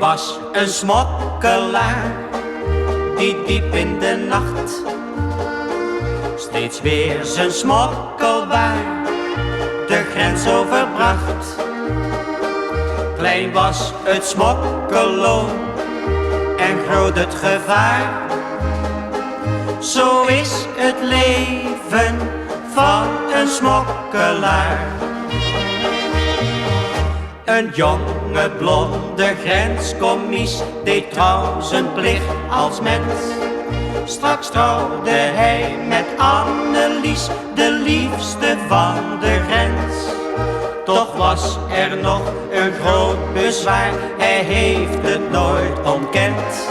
was een smokkelaar die diep in de nacht steeds weer zijn smokkelwaar de grens overbracht. Klein was het smokkelloon en groot het gevaar. Zo is het leven van een smokkelaar. Een jonge blonde grenscommies deed trouw zijn plicht als mens. Straks trouwde hij met Annelies, de liefste van de grens. Toch was er nog een groot bezwaar, hij heeft het nooit ontkend.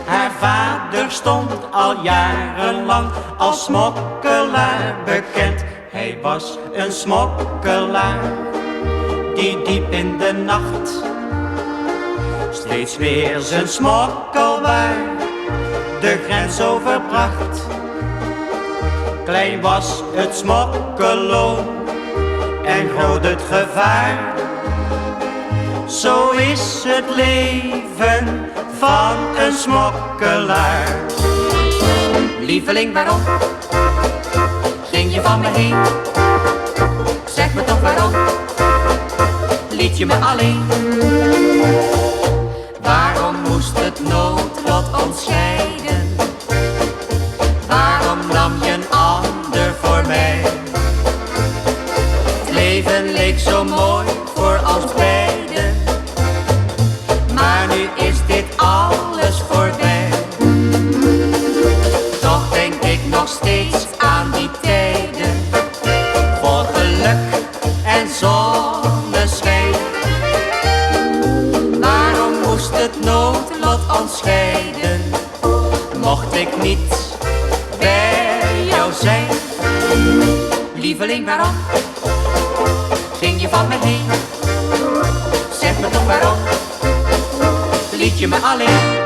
Haar vader stond al jarenlang als smokkelaar bekend. Hij was een smokkelaar die diep in de nacht steeds weer zijn smokkelwaar de grens overbracht. Klein was het smokkelloon en groot het gevaar. Zo is het leven van een smokkelaar. Lieveling, waarom ging je van me heen? Zeg me toch waarom liet je me alleen? Waarom moest het noodlot ons scheiden? Waarom nam je een ander voor mij? Het leven leek zo mooi voor ons beiden, maar nu is dit alles voorbij. Toch denk ik nog steeds aan die tijden vol geluk en zonneschijn. Waarom moest het noodlot ons scheiden? Mocht ik niet bij jou zijn? Lieveling, waarom ging je van me heen? Zeg me toch waarom liet je me alleen?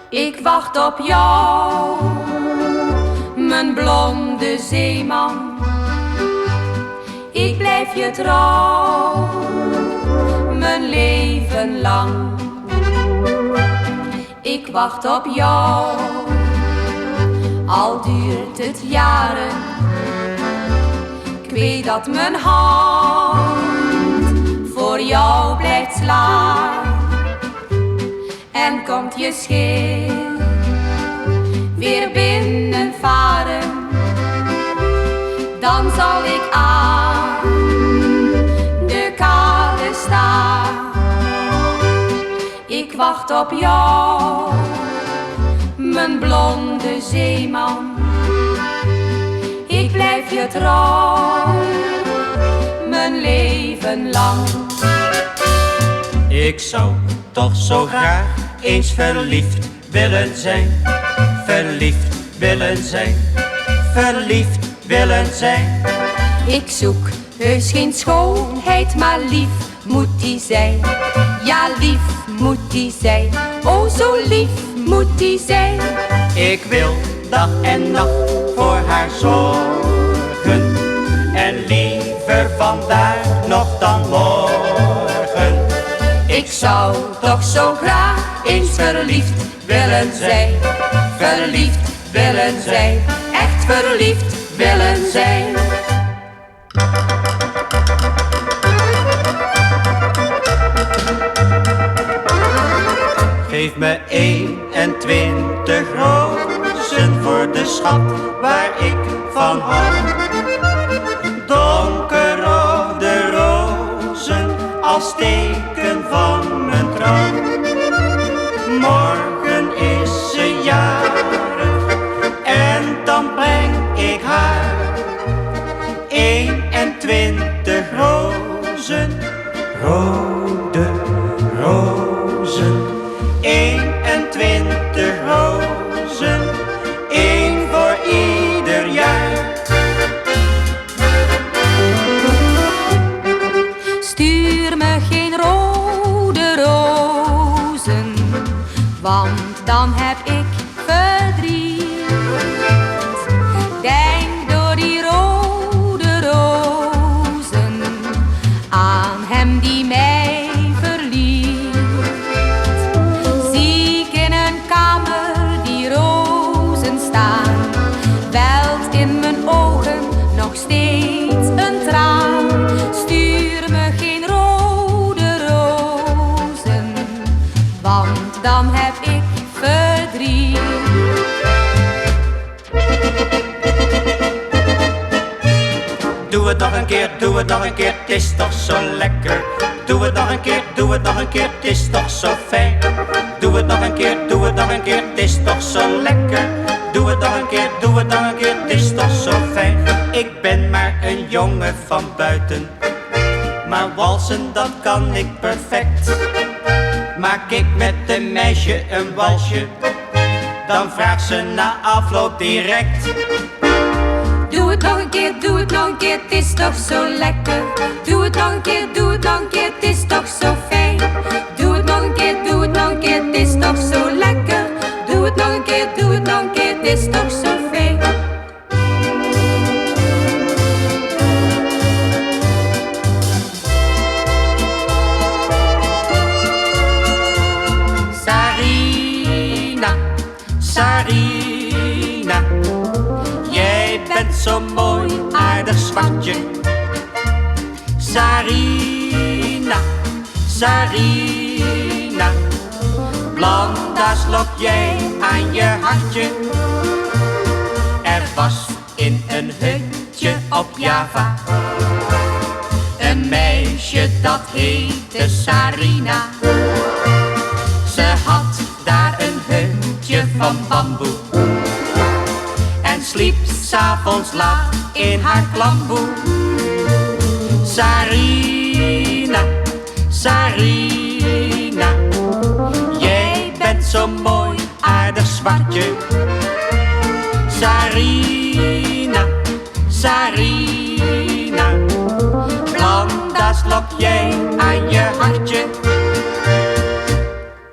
Ik wacht op jou, mijn blonde zeeman. Ik blijf je trouw, mijn leven lang. Ik wacht op jou, al duurt het jaren. Ik weet dat mijn hand voor jou blijft slaan. En komt je schip weer binnenvaren, dan zal ik aan de kade staan. Ik wacht op jou, mijn blonde zeeman. Ik blijf je trouw, mijn leven lang. Ik zou toch zo graag eens verliefd willen zijn. Verliefd willen zijn, verliefd willen zijn. Ik zoek heus geen schoonheid, maar lief moet die zijn. Ja, lief moet die zijn, oh zo lief moet die zijn. Ik wil dag en nacht voor haar zorgen, en liever vandaag nog dan morgen. Ik zou toch zo graag eens verliefd willen zijn. Verliefd willen zijn, echt verliefd willen zijn. Geef me 21 rozen voor de schat waar ik van hou. Donkerrode rozen als teken van mijn trouw. Morgen is ze jarig en dan breng ik haar 21 rozen, rode rozen. 21 rozen, één voor ieder jaar. nog steeds een traan. Stuur me geen rode rozen, want dan heb ik verdriet. Doe het nog een keer, doe het nog een keer, het is toch zo lekker. Doe het nog een keer, doe het nog een keer, het is toch zo fijn. Doe het nog een keer, doe het nog een keer, het is toch zo lekker. Doe het nog een keer, doe het nog een keer, het is toch zo fijn. Ik ben maar een jongen van buiten, maar walsen dat kan ik perfect. Maak ik met een meisje een walsje, dan vraagt ze na afloop direct. Doe het nog een keer, doe het nog een keer, het is toch zo lekker. Doe het nog een keer, doe het nog een keer, het is toch zo fijn. Doe het nog een keer, doe het nog een keer, het is toch zo lekker. Doe het nog een keer, doe het nog een keer, het is toch zo fijn. Sarina, Sarina, jij bent zo mooi, aardig zwartje. Sarina, Sarina, Blanda slok jij aan je hartje. Er was in een hutje op Java een meisje dat heette Sarina. Ze had daar een hutje van bamboe en sliep 's avonds laat in haar klamboe. Sarina, Sarina, jij bent zo mooi, aardig zwartje. Sarina, Sarina, Blanda slok jij